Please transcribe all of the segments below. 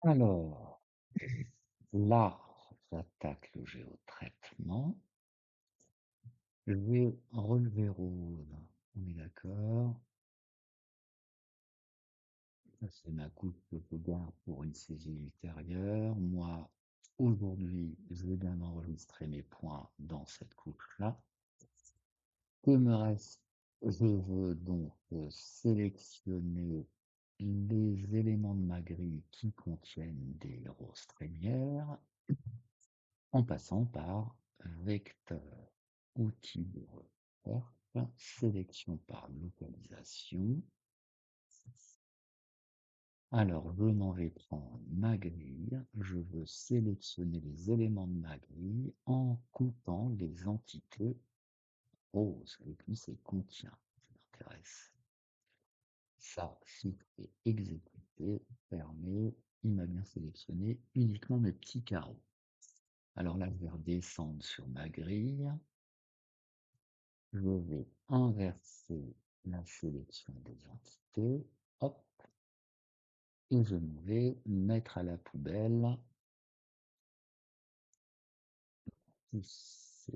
Alors, là, j'attaque le géotraitement. Je vais relever rose. On est d'accord. Ça, c'est ma coupe que je garde pour une saisie ultérieure. Moi, aujourd'hui, je vais bien enregistrer mes points dans cette coupe-là. Que me reste? Je veux donc sélectionner les éléments de ma grille qui contiennent des roses trémières en passant par vecteur, outil de recherche, sélection par localisation. Alors, je m'en vais prendre ma grille. Je veux sélectionner les éléments de ma grille en coupant les entités roses et puis c'est contient qui m'intéresse. Ça, chiffrer, exécuter, fermer. Il m'a bien sélectionné uniquement mes petits carreaux. Alors là, je vais redescendre sur ma grille. Je vais inverser la sélection des entités. Hop. Et je vais mettre à la poubelle tous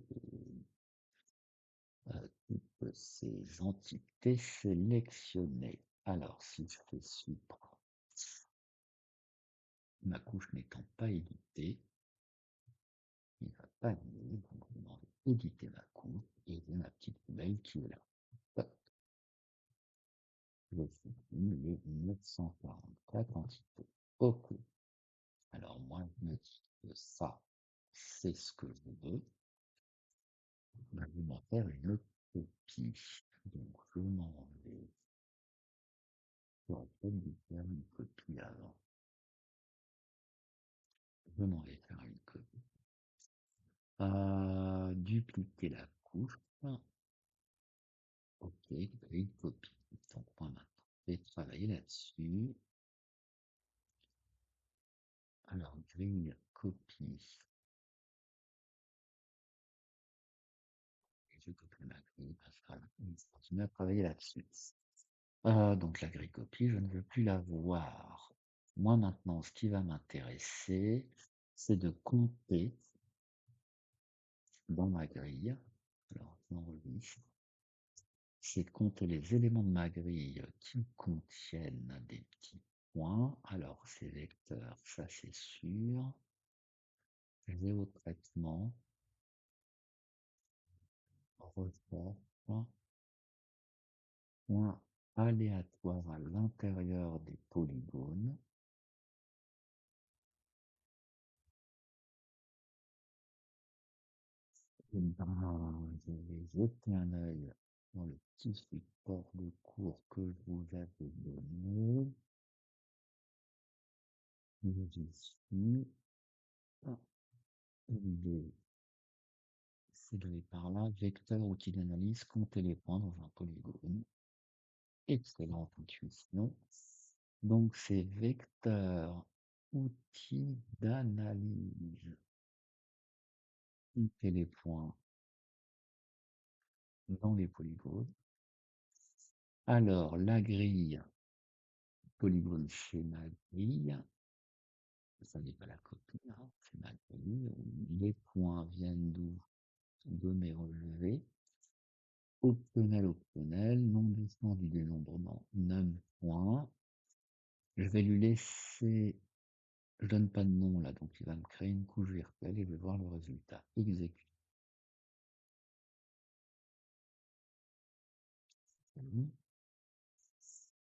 toutes ces entités sélectionnées. Alors, si je fais supr, ma couche n'étant pas éditée, il ne va pas annuler, donc je vais demander éditer ma couche et j'ai ma petite poubelle qui est là. Hop, je supprime les 944 entités. OK. Alors moi, je me dis que ça, c'est ce que je veux. Ben, je vais m'en faire une copie. Donc, je m'en vais. J'aurais peut-être dû faire une copie avant. Je m'en vais faire une copie. Dupliquer la couche. OK, créer une copie. Donc, moi maintenant, je vais travailler là-dessus. Alors, grille, copie. Je copie ma grille. Voilà. Je continue à travailler là-dessus. Donc la grille copie, je ne veux plus la voir. Moi maintenant, ce qui va m'intéresser, c'est de compter dans ma grille. Alors, j'enregistre. C'est de compter les éléments de ma grille qui contiennent des petits points. Alors, c'est vecteur, ça c'est sûr. Géotraitement, recherche, point aléatoire à l'intérieur des polygones. Eh ben, je vais jeter un œil dans le petit support de cours que je vous avais donné. J'y suis. Ah, c'est donné par là. Vecteur, outil d'analyse, compter les points dans un polygone. Excellente intuition. Donc, c'est vecteur, outil d'analyse. Compter les points dans les polygones. Alors, la grille, polygone, c'est ma grille. Ça n'est pas la copie, hein, c'est ma grille. Les points viennent d'où? De mes relevés. Optionnel, optionnel, non descend du dénombrement, num point. Je vais lui laisser, je donne pas de nom là, donc il va me créer une couche virtuelle et je vais voir le résultat. Exécute.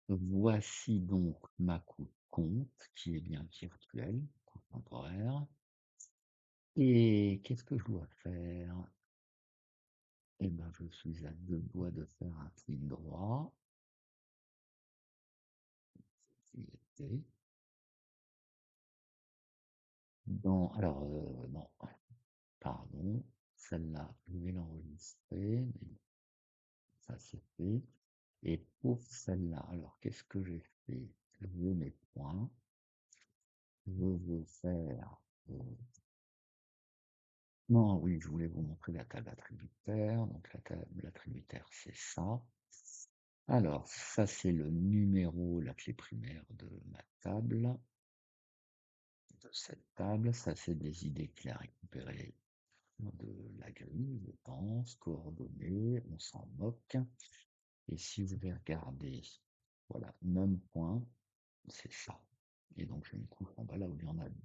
Voici donc ma coupe compte, qui est bien virtuelle, coupe temporaire. Et qu'est-ce que je dois faire? Eh ben, je suis à deux doigts de faire un clic droit. Alors, non, pardon, celle-là, je vais l'enregistrer, mais ça c'est fait. Et pour celle-là, alors qu'est-ce que j'ai fait? Je veux mes points. Je veux faire. euh, Non, oui, je voulais vous montrer la table attributaire. Donc la table attributaire, c'est ça. Alors, ça c'est le numéro, la clé primaire de ma table. cette table. Ça, c'est des idées qu'il a récupérées de la grille, je pense, coordonnées, on s'en moque. Et si vous vais regarder, voilà, même point, c'est ça. Et donc, j'ai une couche en bas là où il y en a deux.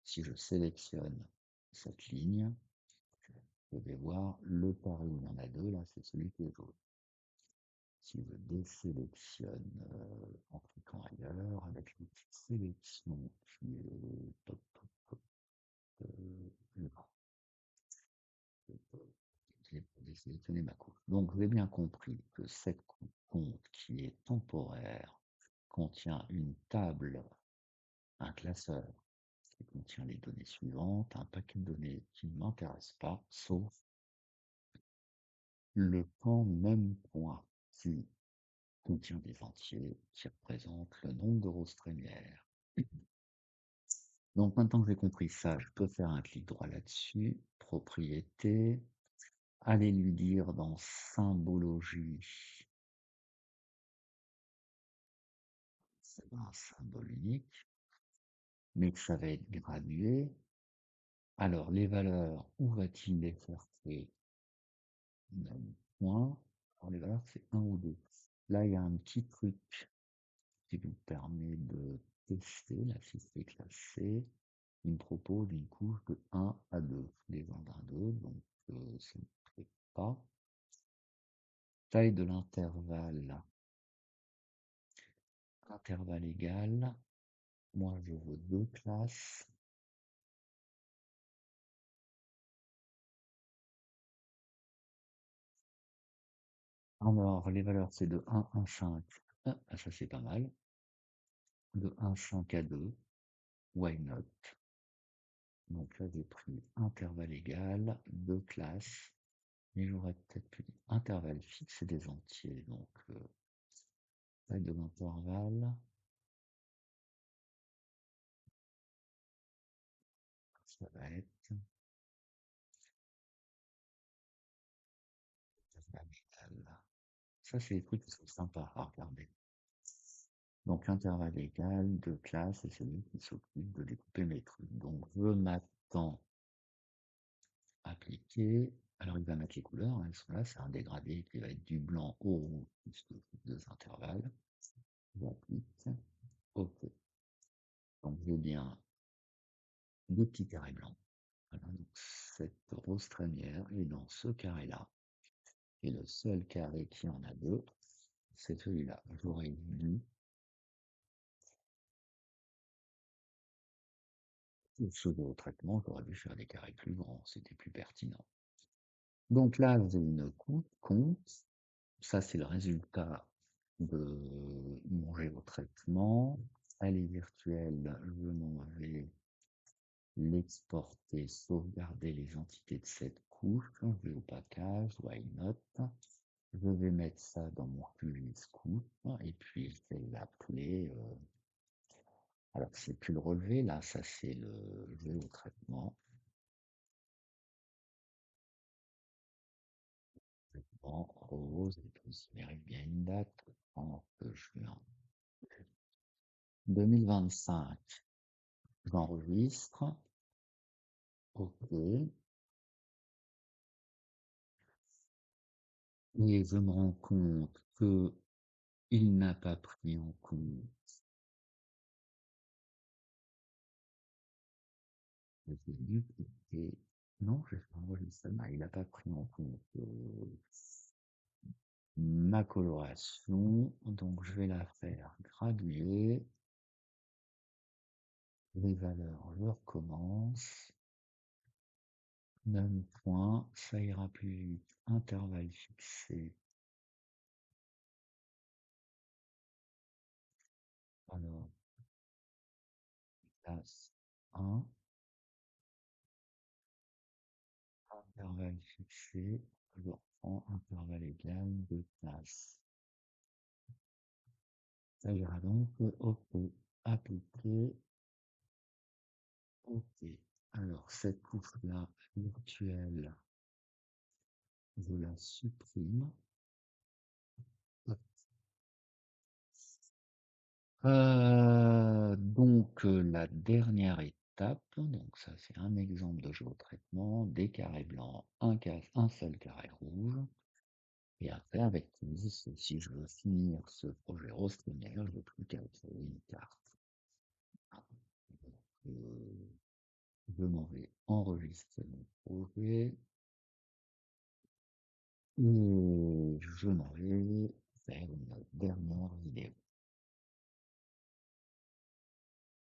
Si je sélectionne cette ligne, je vais voir le carré où il y en a deux, là, c'est celui qui est jaune. Si je désélectionne en cliquant ailleurs, avec une petite sélection qui est top, top, top, non, j'ai désélectionné ma couche. Donc, j'ai bien compris que cette compte qui est temporaire contient une table, un classeur qui contient les données suivantes, un paquet de données qui ne m'intéresse pas, sauf le camp même point qui contient des entiers qui représentent le nombre de roses trémières. Donc maintenant que j'ai compris ça, je peux faire un clic droit là-dessus, propriété, aller lui dire dans symbologie, c'est un symbole unique, mais que ça va être gradué. Alors les valeurs, où va-t-il les chercher? Même point. Alors les valeurs, c'est un ou 2. Là, il y a un petit truc qui vous permet de tester la fiche classée. Il me propose une couche de 1 à 2, des gens d'un 2, donc ça ne me plaît pas. Taille de l'intervalle, intervalle égal. Moi, je veux deux classes. Alors, les valeurs, c'est de 1, 1, 5. Ah, ça, c'est pas mal. De 1, 5 à 2. Why not? Donc là, j'ai pris intervalle égal, deux classes. Mais j'aurais peut-être pu dire intervalle fixe et des entiers. Donc, taille de l'intervalle, ça va être intervalle égal. Ça, c'est des trucs qui sont sympas à regarder. Donc, intervalle égal, deux classes, et c'est lui qui s'occupe de découper mes trucs. Donc, je m'attends appliquer. Alors, il va mettre les couleurs, hein, elles sont là, c'est un dégradé qui va être du blanc au rouge, puisque deux intervalles. J'applique. OK. Donc, j'ai bien deux petits carrés blancs. Voilà, donc cette rose trémière est dans ce carré-là. Et le seul carré qui en a deux, c'est celui-là. J'aurais dû, au second traitement, j'aurais dû faire des carrés plus grands, c'était plus pertinent. Donc là, j'ai une compte. Ça, c'est le résultat de mon géotraitement. Elle est virtuelle, je m'en vais l'exporter, sauvegarder les entités de cette couche. Je vais au package, why not. Je vais mettre ça dans mon QGIS couche et puis je vais l'appeler. Alors, c'est plus le relevé, là, ça c'est le géotraitement. En rose, et considérer bien une date, 30 juin 2025. J'enregistre. OK. Et je me rends compte que il n'a pas pris en compte. J'ai dupliqué. Non, j'ai fait enregistrement. Il n'a pas pris en compte ma coloration. Donc, je vais la faire graduer. Les valeurs, je recommence. Même point, ça ira plus vite. Intervalle fixé. Alors, classe 1, intervalle fixé, je reprends intervalle égal de classe. Ça ira donc, OK, appliquer, OK. Alors, cette couche-là, virtuelle, je la supprime. Donc, donc la dernière étape, donc ça c'est un exemple de géotraitement, des carrés blancs, un seul carré rouge. Et après, avec Teams, si je veux finir ce projet rostonnière, je n'ai plus qu'à créer une carte. Donc, je m'en vais enregistrer mon projet et je m'en vais faire une dernière vidéo.